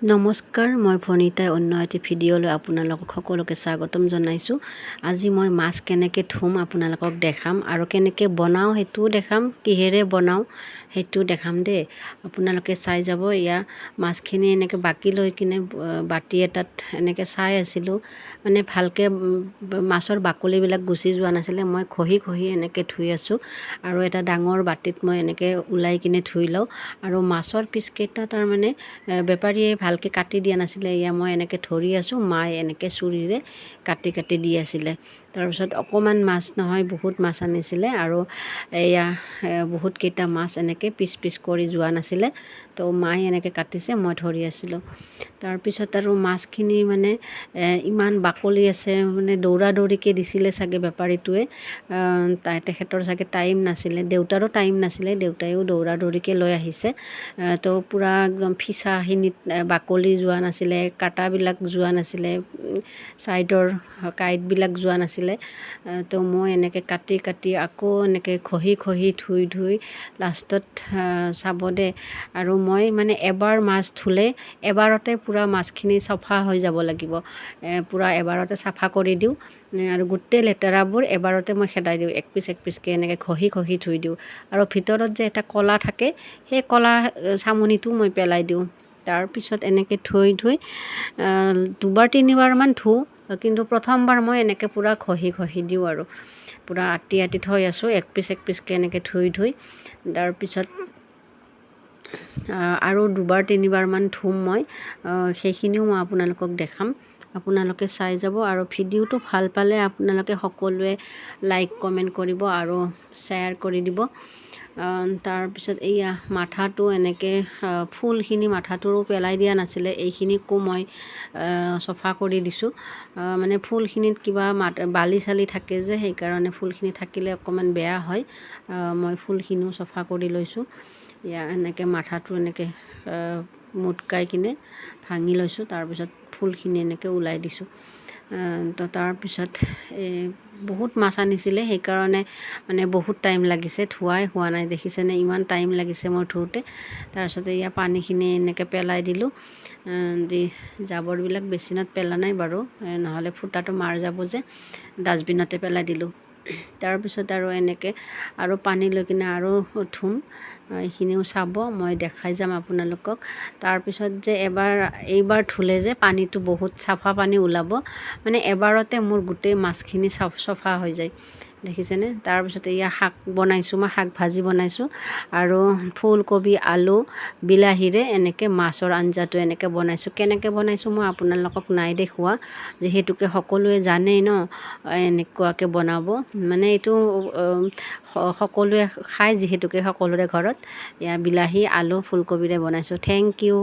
নমস্কাৰ, মই ভনিতাই অন্য এটি ভিডিঅ'লৈ আপোনালোকক সকলোকে স্বাগতম জনাইছোঁ। আজি মই মাছ কেনেকৈ ধুম আপোনালোকক দেখাম আৰু কেনেকৈ বনাওঁ সেইটোও দেখাম, কিহেৰে বনাওঁ সেইটোও দেখাম দেই। আপোনালোকে চাই যাব। এয়া মাছখিনি এনেকৈ বাকি লৈ কিনে বাতি এটাত এনেকৈ চাই আছিলোঁ, মানে ভালকৈ মাছৰ বাকলিবিলাক গুচি যোৱা নাছিলে। মই ঘঁহি এনেকৈ ধুই আছোঁ আৰু এটা ডাঙৰ বাতিত মই এনেকৈ ওলাই কিনে ধুই লওঁ। আৰু মাছৰ পিচকেইটা তাৰমানে বেপাৰীয়ে ভালকৈ কাটি দিয়া নাছিলে। এয়া মই এনেকৈ ধৰি আছোঁ, মায়ে এনেকৈ চুৰিৰে কাটি দি আছিলে। তাৰপিছত অকণমান মাছ নহয়, বহুত মাছ আনিছিলে আৰু এয়া বহুতকেইটা মাছ এনেকৈ পিচ কৰি যোৱা নাছিলে। তো মায়ে এনেকৈ কাটিছে, মই ধৰি আছিলোঁ। তাৰপিছত আৰু মাছখিনি মানে ইমান বাকলি আছে, মানে দৌৰাদৌৰিকৈ দিছিলে চাগে বেপাৰীটোৱে। তেখেতৰ চাগে টাইম নাছিলে, দেউতাৰো টাইম নাছিলে, দেউতায়ো দৌৰাদৌৰিকৈ লৈ আহিছে। তো পূৰা একদম ফিচাখিনিত বাকলি যোৱা নাছিলে, কাটাবিলাক যোৱা নাছিলে, ছাইডৰ কাঁইটবিলাক যোৱা নাছিলে। তো মই এনেকৈ কাটি আকৌ এনেকৈ ঘঁহি ধুই লাষ্টত চাব দে। আৰু মই মানে এবাৰ মাছ ধুলে এবাৰতে পূৰা মাছখিনি চাফা হৈ যাব লাগিব। পূৰা এবাৰতে চাফা কৰি দিওঁ আৰু গোটেই লেতেৰাবোৰ এবাৰতে মই খেদাই দিওঁ। এক পিচকৈ এনেকৈ ঘঁহি ধুই দিওঁ। আৰু ভিতৰত যে এটা কলা থাকে, সেই কলা চামনিটো মই পেলাই দিওঁ। তাৰপিছত এনেকৈ ধুই দুবাৰ তিনিবাৰমান ধুওঁ, কিন্তু প্ৰথমবাৰ মই এনেকৈ পূৰা ঘঁহি দিওঁ আৰু পূৰা আঁতি থৈ আছোঁ এক পিচকৈ এনেকৈ ধুই। তাৰপিছত আৰু দুবাৰ তিনিবাৰমান ধুম মই, সেইখিনিও মই আপোনালোকক দেখাম। আপোনালোকে চাই যাব আৰু ভিডিঅ'টো ভাল পালে আপোনালোকে সকলোৱে লাইক কমেণ্ট কৰিব আৰু শ্বেয়াৰ কৰি দিব। তাৰপিছত এইয়া মাথাটো এনেকৈ ফুলখিনি মাথাটোৰো পেলাই দিয়া নাছিলে, এইখিনিকো মই চফা কৰি দিছোঁ। মানে ফুলখিনিত কিবা বালি চালি থাকে যে, সেইকাৰণে ফুলখিনি থাকিলে অকণমান বেয়া হয়। মই ফুলখিনিও চফা কৰি লৈছোঁ। এয়া এনেকৈ মাথাটো এনেকৈ মুটকাই কিনে ভাঙি লৈছোঁ। তাৰপিছত ফুলখিনি এনেকৈ ওলাই দিছোঁ। তো তাৰপিছত বহুত মাছ আনিছিলে, সেইকাৰণে মানে বহুত টাইম লাগিছে, ধোৱাই হোৱা নাই। দেখিছেনে ইমান টাইম লাগিছে মোৰ ধোওঁতে। তাৰপিছতে এয়া পানীখিনি এনেকৈ পেলাই দিলোঁ। দি জাবৰবিলাক বেচিনত পেলা নাই বাৰু, নহ'লে ফুটাটো মাৰ যাব যে, ডাষ্টবিনতে পেলাই দিলোঁ। তাৰপিছত আৰু এনেকৈ আৰু পানী লৈ কিনে আৰু ধুম, এইখিনিও চাব, মই দেখাই যাম আপোনালোকক। তাৰপিছত যে এইবাৰ ধুলে যে পানীটো বহুত চাফা পানী ওলাব, মানে এবাৰতে মোৰ গোটেই মাছখিনি চফা হৈ যায়। দেখিছেনে? তাৰপিছত এয়া শাক বনাইছোঁ, মই শাক ভাজি বনাইছোঁ আৰু ফুলকবি আলু বিলাহীৰে এনেকৈ মাছৰ আঞ্জাটো এনেকৈ বনাইছোঁ। কেনেকৈ বনাইছোঁ মই আপোনালোকক নাই দেখুওৱা, যিহেতুকে সকলোৱে জানেই ন এনেকুৱাকৈ বনাব। মানে এইটো সকলোৱে খায় যিহেতুকে সকলোৰে ঘৰত। এয়া বিলাহী আলু ফুলকবিৰে বনাইছোঁ। Thank U.